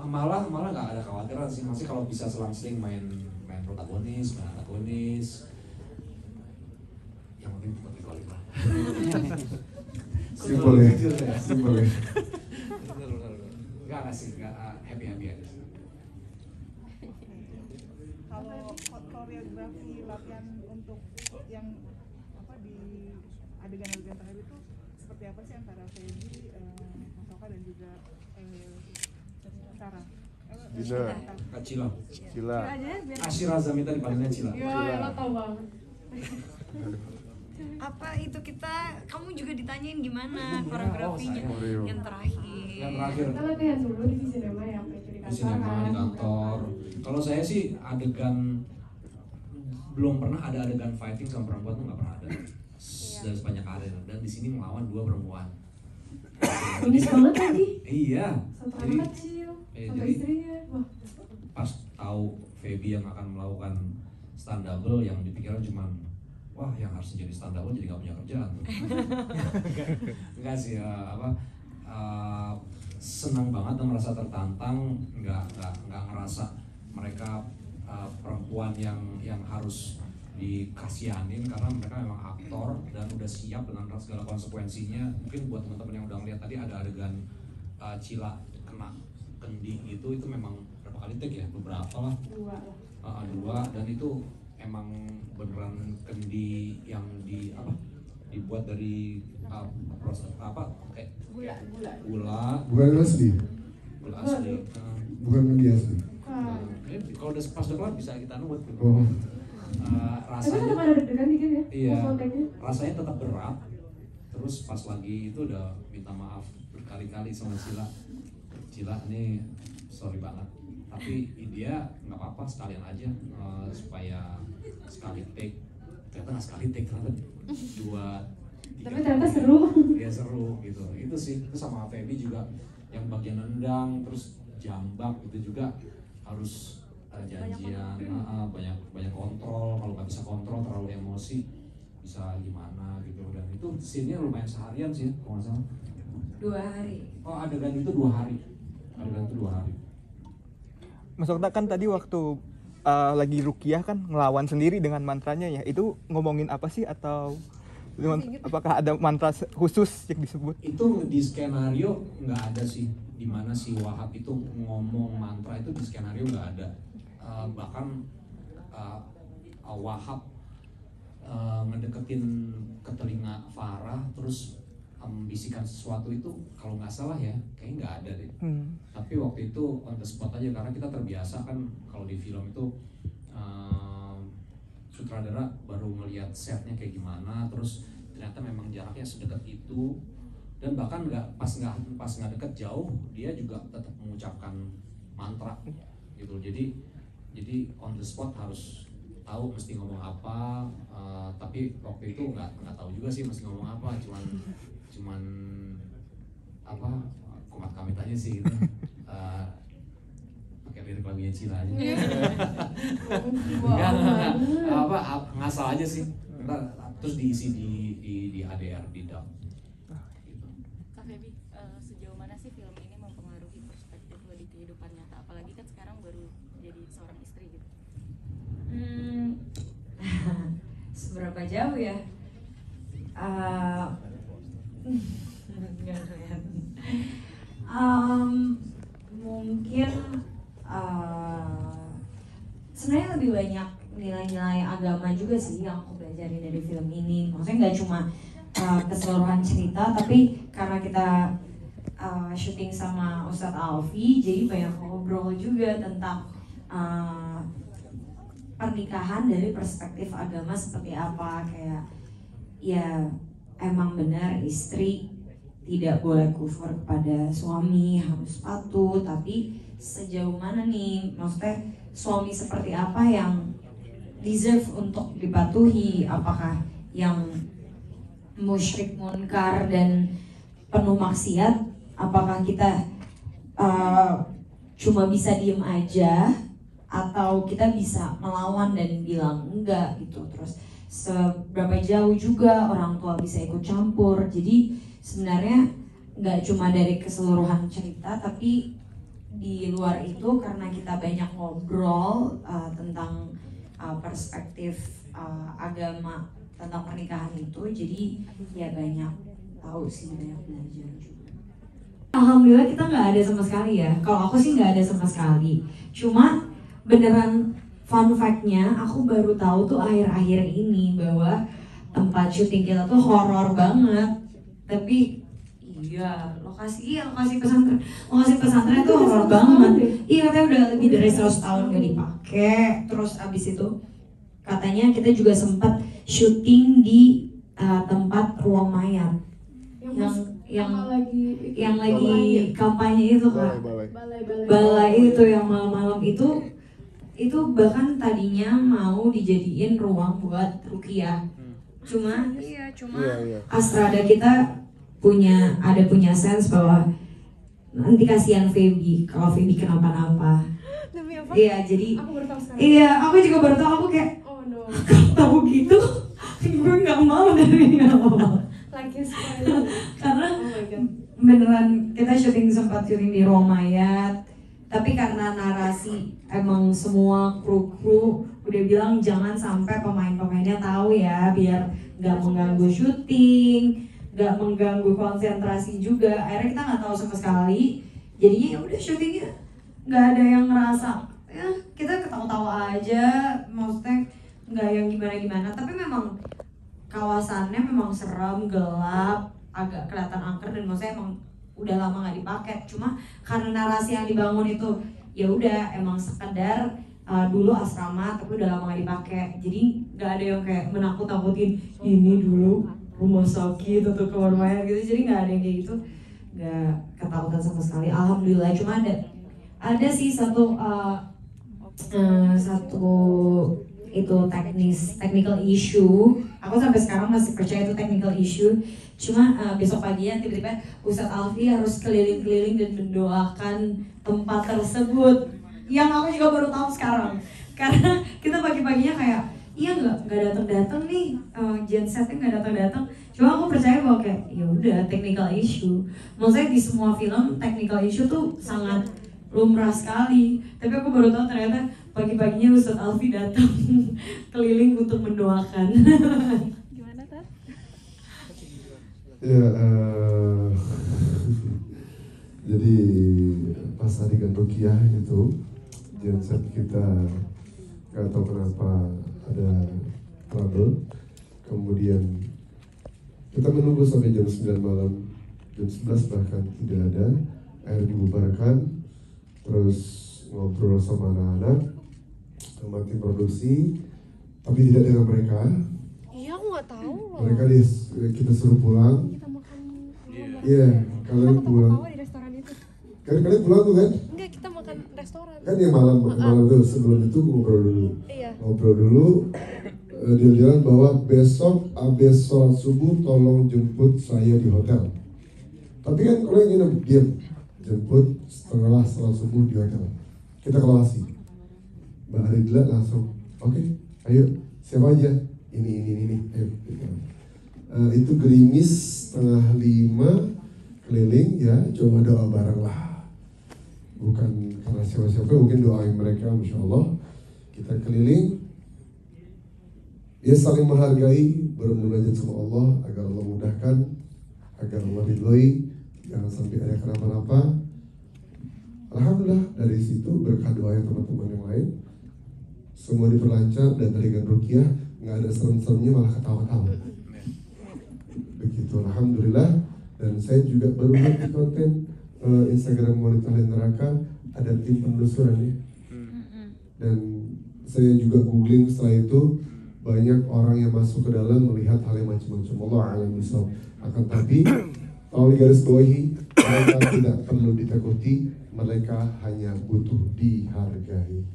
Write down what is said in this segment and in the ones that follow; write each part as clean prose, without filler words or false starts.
malah nggak ada khawatiran sih, masih kalau bisa selang-seling main protagonis, main antagonis, yang penting buat dikualitas lah. Simpel ya, simpel ya. Nggak sih, nggak happy aja. Kalau koreografi latihan untuk yang apa di adegan-adegan terakhir itu seperti apa sih antara Feby, Mas Oka dan juga Sarah? Dina. Cila. Asyira Zamita dipanggilnya Cila. Iya, lo tau banget. Apa itu kamu juga ditanyain gimana koreografinya yang terakhir. Yang terakhir. Kita latihan dulu di sinema ya, di kantor. Kalau saya sih belum pernah ada adegan fighting sama perempuan tuh nggak pernah ada dari sepanjang karir, dan di sini melawan 2 perempuan. Unik banget lagi. Iya. Satu anak kecil, satu istrinya. Wah. Pas tahu Feby yang akan melakukan stand double, yang dipikirkan cuma wah yang harus jadi stand double jadi nggak punya kerjaan. Enggak sih, senang banget dan merasa tertantang, nggak ngerasa mereka perempuan yang harus dikasihanin, karena mereka memang aktor dan udah siap dengan segala konsekuensinya. Mungkin buat teman-teman yang udah ngeliat tadi ada adegan Cila kena kendi itu memang berapa kali take ya? Beberapa lah. 2 dan itu emang beneran kendi yang dibuat dari kayak gula Bukan asli. Gula asli. Bukan kendi asli. Kalau udah pas udah kelar bisa kita nubuat gitu. Oh. Rasanya ada deg-degan dikit ya? Iya, rasanya tetap berat. Terus pas lagi itu udah minta maaf berkali-kali sama Cila nih sorry banget, tapi dia nggak apa-apa sekalian aja, supaya sekali take, ternyata nggak sekali take, ternyata 2, 3 tapi ternyata seru. Iya seru gitu. Itu sih, itu sama Feby juga yang bagian nendang terus jambak itu juga harus janjian, banyak kontrol. Kalau nggak bisa kontrol terlalu emosi bisa gimana gitu. Dan itu scene-nya lumayan seharian sih kalau nggak salah. 2 hari. Oh adegan itu 2 hari. Adegan itu 2 hari. Mas Okta kan tadi waktu lagi ruqyah kan ngelawan sendiri dengan mantranya ya, itu ngomongin apa sih, atau apakah ada mantra khusus yang disebut? Itu di skenario nggak ada sih, dimana si Wahab itu ngomong mantra itu di skenario nggak ada. Bahkan Wahab ngedeketin ke telinga Farah terus bisikan sesuatu itu, kalau nggak salah ya kayaknya nggak ada deh. Tapi waktu itu on the spot aja, karena kita terbiasa kan kalau di film itu sutradara baru melihat setnya kayak gimana, terus ternyata memang jaraknya sedekat itu, dan bahkan pas nggak deket jauh dia juga tetap mengucapkan mantra gitu. Jadi on the spot harus tahu mesti ngomong apa, tapi waktu itu nggak tahu juga sih mesti ngomong apa, cuman apa kumat kamit aja sih gitu. Pakai lirik lagunya Cila aja. Enggak, ngasal aja sih. Terus diisi di ADR, di dub. Gitu. Kak Feby, sejauh mana sih film ini mempengaruhi perspektif lo di kehidupan nyata, apalagi kan sekarang baru jadi seorang istri gitu? Seberapa jauh ya? Mungkin sebenarnya lebih banyak nilai-nilai agama juga sih yang aku belajarin dari film ini. Maksudnya nggak cuma keseluruhan cerita, tapi karena kita syuting sama Ustadz Alfi, jadi banyak ngobrol juga tentang pernikahan dari perspektif agama seperti apa. Kayak ya emang benar istri tidak boleh kufur kepada suami, harus patuh, tapi sejauh mana nih, maksudnya suami seperti apa yang deserve untuk dipatuhi, apakah yang musyrik, munkar, dan penuh maksiat, apakah kita cuma bisa diem aja, atau kita bisa melawan dan bilang enggak gitu. Terus seberapa jauh juga orang tua bisa ikut campur. Jadi sebenarnya nggak cuma dari keseluruhan cerita, tapi di luar itu karena kita banyak ngobrol tentang perspektif agama tentang pernikahan itu, jadi ya banyak tahu sih, banyak belajar juga. Alhamdulillah kita nggak ada sama sekali ya. Kalau aku sih nggak ada sama sekali. Cuma beneran fun fact-nya aku baru tahu tuh akhir-akhir ini bahwa tempat syuting kita tuh horor banget. Tapi iya, lokasi pesantren tuh horor banget. Iya, katanya udah lebih dari 100 tahun gak dipakai. Terus abis itu katanya kita juga sempat syuting di tempat ruang mayat yang lagi kampanye itu Kak. Balai itu yang malam-malam itu bahkan tadinya mau dijadiin ruang buat ruqyah. Cuma Astrada kita punya sense bahwa nanti kasihan Feby kalau Feby kenapa-napa. Iya, jadi aku juga baru tahu. Aku kayak kalau tahu gitu gue nggak mau dari awal. Karena beneran kita sempat syuting di ruang mayat, tapi karena narasi emang semua kru udah bilang jangan sampai pemain-pemainnya tahu ya, biar nggak mengganggu syuting, nggak mengganggu konsentrasi juga. Akhirnya kita nggak tahu sama sekali, jadinya ya udah syutingnya nggak ada yang ngerasa ya kita ketawa-tawa aja, maksudnya nggak yang gimana-gimana. Tapi memang kawasannya memang serem, gelap, agak kelihatan angker, dan maksudnya emang udah lama nggak dipakai. Cuma karena narasi yang dibangun itu ya udah emang sekedar dulu asrama tapi udah lama nggak dipakai, jadi nggak ada yang kayak menakut-nakutin ini dulu rumah sakit atau kamar mayat gitu. Jadi nggak ada yang kayak gitu, nggak ketakutan sama sekali, alhamdulillah. Cuma ada sih satu itu technical issue. Aku sampai sekarang masih percaya itu technical issue. Cuma besok paginya tiba-tiba Ustadz Alfi harus keliling-keliling dan mendoakan tempat tersebut, yang aku juga baru tahu sekarang. Karena kita pagi-paginya kayak iya nggak datang-datang nih, gensetnya nggak datang-datang. Cuma aku percaya bahwa kayak ya udah technical issue. Maksudnya di semua film technical issue tuh sangat lumrah sekali. Tapi aku baru tahu ternyata pagi-paginya Ustadz Alfi datang keliling untuk mendoakan. Gimana Tat? Ya, jadi pas adegan ruqyah itu genset kita nggak tahu kenapa ada trouble. Kemudian kita menunggu sampai jam 9 malam, jam 11 bahkan tidak ada. Akhirnya dibubarkan, terus ngobrol sama anak-anak, sama tim produksi, tapi tidak dengan mereka. Iya, aku nggak tahu loh. Mereka kita suruh pulang. Kita makan malam. Iya, kalian pulang. Tahu di restoran itu. Kalian pulang tuh kan? Enggak, kita makan restoran. Kan yang malam tuh, sebelum itu ngobrol dulu. Iya. Ngobrol dulu, dia bilang bahwa besok abis sholat subuh tolong jemput saya di hotel. Tapi kan kalau yang nginep diam, jemput setelah sholat subuh di hotel. Kita ke lokasi. Mbak Aridla langsung, oke, ayo siapa aja? Ini, ayo. Itu gerimis 4:30 keliling ya, coba doa bareng lah. Bukan karena siapa-siapa, mungkin doain mereka, Masya Allah. Kita keliling, ya saling menghargai, bermunajat sama Allah agar Allah mudahkan, agar Allah ridhoi, jangan sampai ada kenapa-napa. Alhamdulillah dari situ berkah doa yang teman-teman yang lain, semua diperlancar, dan adegan ruqyah nggak ada serem-seremnya, malah ketawa-tawa. Begitu, alhamdulillah. Dan saya juga baru lihat di konten Instagram Wanita Ahli Neraka ada tim penelusuran ya. Dan saya juga googling setelah itu, banyak orang yang masuk ke dalam melihat hal yang macam-macam. Allah a'lam bishawab. Akan tapi kalau digaris bawahi, mereka tidak perlu ditakuti, mereka hanya butuh dihargai.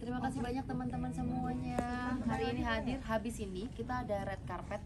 Terima kasih banyak teman-teman semuanya hari ini hadir. Habis ini kita ada red carpet